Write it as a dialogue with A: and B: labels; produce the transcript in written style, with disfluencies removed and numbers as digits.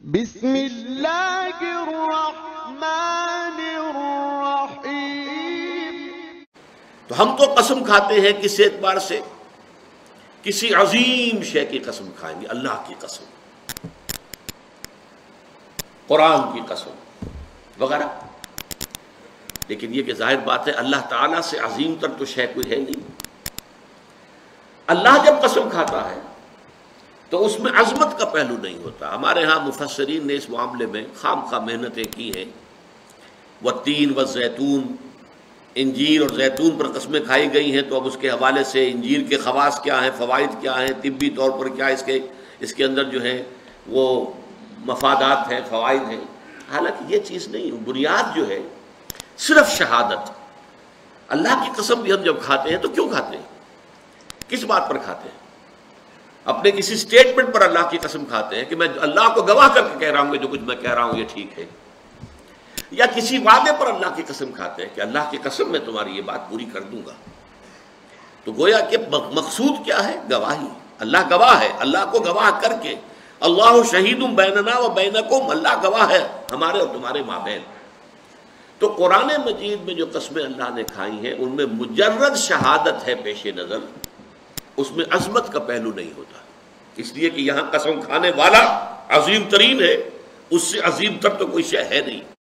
A: بسم اللہ الرحمن الرحیم۔
B: تو ہم تو قسم کھاتے ہیں کس اعتبار سے؟ کسی عظیم شے کی قسم کھائیں گے، اللہ کی قسم، قرآن کی قسم وغیرہ۔ لیکن یہ کہ ظاہر بات ہے اللہ تعالیٰ سے عظیم تر تو شے کوئی ہے نہیں۔ اللہ جب قسم کھاتا ہے تو اس میں عظمت کا پہلو نہیں ہوتا۔ ہمارے ہاں مفسرین نے اس معاملے میں خام خواہ محنتیں کی ہیں۔ والتین والزیتون، انجیر اور زیتون پر قسمیں کھائی گئی ہیں، تو اب اس کے حوالے سے انجیر کے خواص کیا ہیں، فوائد کیا ہیں، طبی طور پر کیا اس کے اندر جو ہے وہ مفادات ہیں، فوائد ہیں۔ حالانکہ یہ چیز نہیں، بنیاد جو ہے صرف شہادت۔ اللہ کی قسم بھی ہم جب کھاتے ہیں تو کیوں کھاتے ہیں؟ کس بات پر کھاتے ہیں؟ اپنے کسی سٹیٹمنٹ پر اللہ کی قسم کھاتے ہیں کہ میں اللہ کو گواہ کر کے کہہ رہا ہوں کہ جو کچھ میں کہہ رہا ہوں یہ ٹھیک ہے، یا کسی وعدے پر اللہ کی قسم کھاتے ہیں کہ اللہ کی قسم میں تمہاری یہ بات پوری کر دوں گا۔ تو گویا کہ مقصود کیا ہے؟ گواہی۔ اللہ گواہ ہے، اللہ کو گواہ کر کے اللہ شہید بیننا و بینکم، اللہ گواہ ہے ہمارے اور تمہارے مابین۔ تو قرآن مجید میں جو قسمیں اللہ نے کھائی ہیں ان میں مجرد شہادت ہے پیش نظر، اس میں عظمت کا پہلو نہیں ہوتا، اس لیے کہ یہاں قسم کھانے والا عظیم ترین ہے، اس سے عظیم تر تو کوئی شے ہے نہیں۔